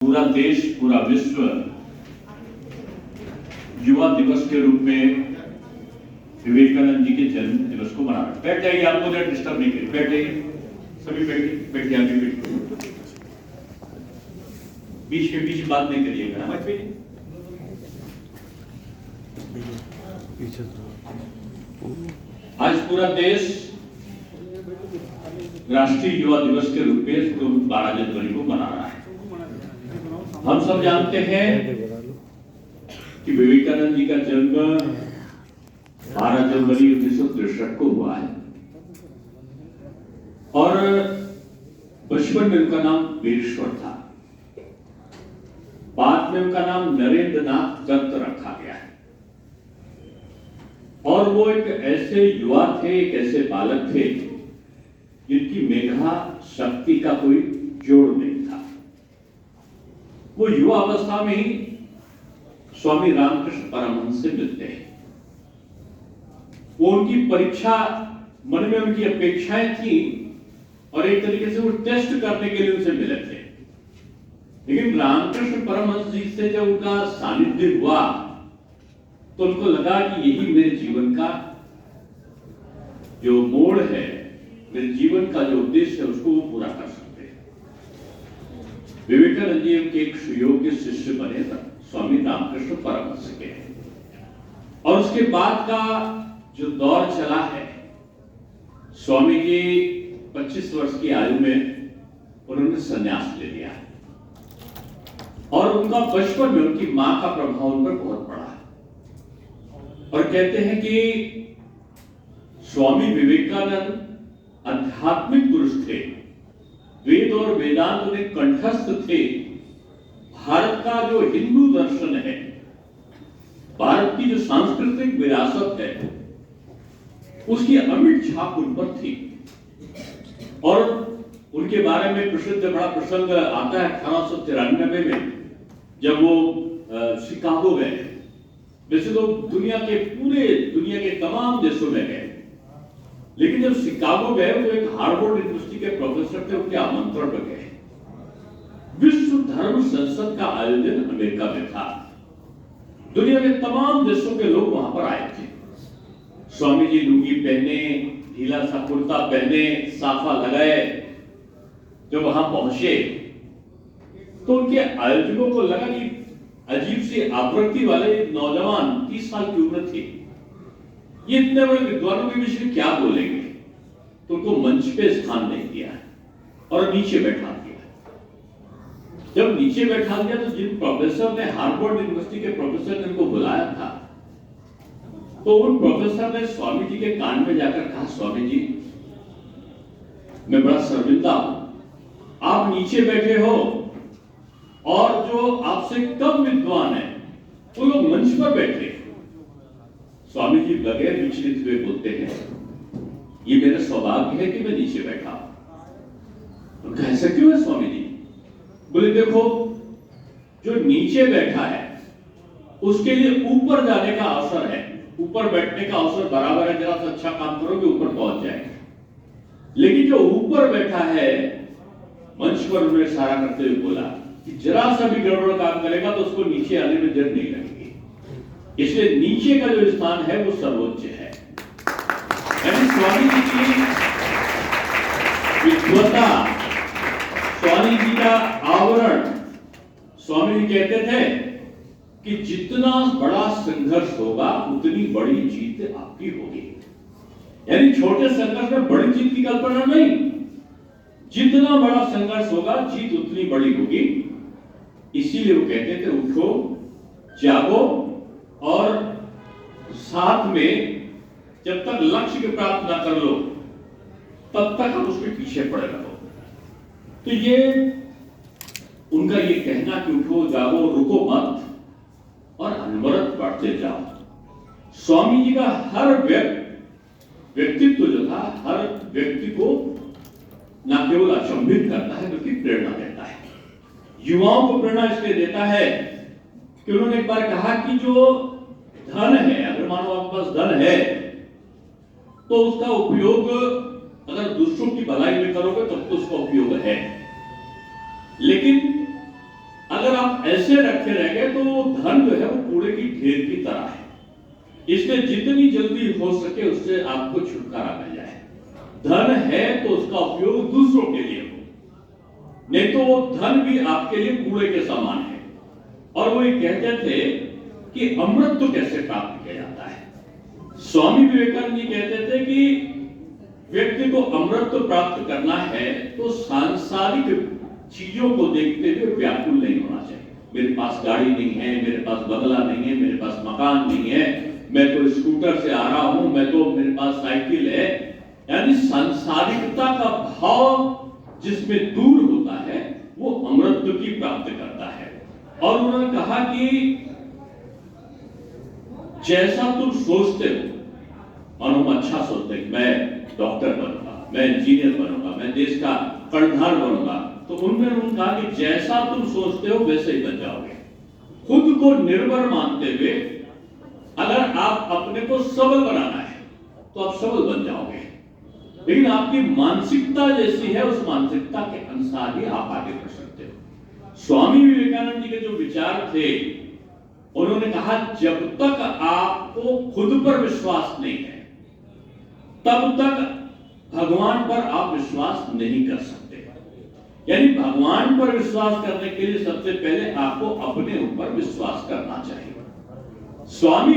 पूरा देश, पूरा विश्व युवा दिवस के रूप में विवेकानंद जी के जन्म दिवस को मना रहा है। बैठ जाइए, आपको जरा डिस्टर्ब नहीं करिए, बैठ जाइए, सभी बैठिए, बैठिए, आगे बैठिए, बीच के बीच बात नहीं करिएगा। आज पूरा देश राष्ट्रीय युवा दिवस के रूप में 12 जनवरी को मना रहा है। हम सब जानते हैं कि विवेकानंद जी का जन्म 12 जनवरी 1963 को हुआ है और बचपन में उनका नाम वीरेश्वर था। बाद में उनका नाम नरेंद्र नाथ दत्त रखा गया है और वो एक ऐसे युवा थे, एक ऐसे बालक थे जिनकी मेधा शक्ति का कोई जोड़ नहीं था। वो युवा अवस्था में ही स्वामी रामकृष्ण परमहंस से मिलते हैं। वो उनकी परीक्षा, मन में उनकी अपेक्षाएं थी और एक तरीके से वो टेस्ट करने के लिए उनसे मिले थे। लेकिन रामकृष्ण परमहंस जी से जब उनका सानिध्य हुआ तो उनको लगा कि यही मेरे जीवन का जो मोड़ है, मेरे जीवन का जो उद्देश्य है, उसको वो पूरा कर सकते हैं। विवेकानंद जी उनके एक सुयोग्य शिष्य बने स्वामी रामकृष्ण परमहंस के, और उसके बाद का जो दौर चला है, स्वामी जी 25 वर्ष की आयु में उन्होंने संन्यास ले लिया और उनका बचपन में उनकी मां का प्रभाव उन पर बहुत पड़ा है। और कहते हैं कि स्वामी विवेकानंद आध्यात्मिक पुरुष थे, वेद और वेदांत में कंठस्थ थे। भारत का जो हिंदू दर्शन है, भारत की जो सांस्कृतिक विरासत है, उसकी अमिट छाप उन पर थी। और उनके बारे में प्रसिद्ध बड़ा प्रसंग आता है 1893 में, जब वो शिकागो गए। वैसे तो दुनिया के तमाम देशों में गए, लेकिन जब शिकागो गए तो एक हार्वर्ड यूनिवर्सिटी के प्रोफेसर थे, उनके आमंत्रण पर गए। विश्व धर्म संसद का आयोजन अमेरिका में था। दुनिया के तमाम देशों के लोग वहां पर आए थे। स्वामी जी लुंगी पहने, ढीला सा कुर्ता पहने, साफा लगाए जब वहां पहुंचे तो उनके आयोजकों को लगा कि अजीब सी आवृत्ति वाले नौजवान 30 साल की उम्र थी, ये इतने बड़े विद्वानों के बीच में क्या बोलेंगे, तो उनको मंच पे स्थान नहीं दिया और नीचे बैठा दिया। जब नीचे बैठा दिया तो जिन प्रोफेसर ने, हार्वर्ड यूनिवर्सिटी के प्रोफेसर ने उनको बुलाया था, तो उन प्रोफेसर ने स्वामी जी के कान में जाकर कहा, स्वामी जी मैं बड़ा शर्मिंदा हूं, आप नीचे बैठे हो और जो आपसे कम विद्वान है वो लोग मंच पर बैठे। स्वामी जी बगैर विचलित हुए बोलते हैं, ये मेरा सौभाग्य है कि मैं नीचे बैठा। उनका ऐसा क्यों है स्वामी जी? बोले देखो, जो नीचे बैठा है उसके लिए ऊपर जाने का अवसर है, ऊपर बैठने का अवसर बराबर है, जरा सा अच्छा काम करोगे ऊपर पहुंच जाएंगे। लेकिन जो ऊपर बैठा है, मंच पर उन्होंने इशारा करते हुए बोला कि जरा सा भी गड़बड़ काम करेगा तो उसको नीचे आने में देर नहीं लगेगी। इसलिए नीचे का जो स्थान है वो सर्वोच्च है। यानी स्वामी जी की विद्वता, स्वामी जी का आवरण, स्वामी जी कहते थे कि जितना बड़ा संघर्ष होगा उतनी बड़ी जीत आपकी होगी। यानी छोटे संघर्ष में बड़ी जीत की कल्पना नहीं, जितना बड़ा संघर्ष होगा जीत उतनी बड़ी होगी। इसीलिए वो कहते थे उठो, जागो और साथ में जब तक लक्ष्य की प्राप्त ना कर लो तब तक हम उसके पीछे पड़े रहो। तो ये उनका ये कहना कि उठो, जागो, रुको मत और अनवरत बढ़ते जाओ। स्वामी जी का हर व्यक्तित्व जो था, हर व्यक्ति को ना केवल अचंभित करता है बल्कि प्रेरणा देता है। युवाओं को प्रेरणा इसलिए देता है कि उन्होंने एक बार कहा कि जो धन है, अगर मानो आपके पास धन है तो उसका उपयोग अगर दूसरों की भलाई में करोगे तब तो उसका उपयोग है, लेकिन अगर अगर आप ऐसे रखे रह गए तो धन जो है वो कूड़े की ढेर की तरह है। इसलिए जितनी जल्दी हो सके उससे आपको छुटकारा मिल जाए। धन है तो उसका उपयोग दूसरों के लिए हो, नहीं तो वो धन भी आपके लिए कूड़े के समान है। और वो ये कहते थे कि अमृत तो कैसे प्राप्त किया जाता है। स्वामी विवेकानंद जी कहते थे कि व्यक्ति को अमृत तो प्राप्त करना है तो सांसारिक चीजों को देखते हुए व्याकुल नहीं होना चाहिए। मेरे पास गाड़ी नहीं है, मेरे पास बंगला नहीं है, मेरे पास मकान नहीं है, मैं तो स्कूटर से आ रहा हूं, मैं तो मेरे पास साइकिल है। यानी सांसारिकता का भाव जिसमें दूर होता है वो अमृत की प्राप्ति करता है। और उन्होंने कहा कि जैसा तुम सोचते हो, मानो हम अच्छा सोचते हैं, मैं डॉक्टर बनूंगा, मैं इंजीनियर बनूंगा, मैं देश का कर्णधार बनूंगा, तो उन्होंने कहा कि जैसा तुम सोचते हो वैसे ही बन जाओगे। खुद को निर्भर मानते हुए अगर आप अपने को सबल बनाना है तो आप सबल बन जाओगे, लेकिन आपकी मानसिकता जैसी है उस मानसिकता के अनुसार ही आप आगे बढ़ सकते हो। स्वामी विवेकानंद जी के जो विचार थे, उन्होंने कहा जब तक आपको खुद पर विश्वास नहीं है तब तक भगवान पर आप विश्वास नहीं कर सकते। यानी भगवान पर विश्वास करने के लिए सबसे पहले आपको अपने ऊपर विश्वास करना चाहिए। स्वामी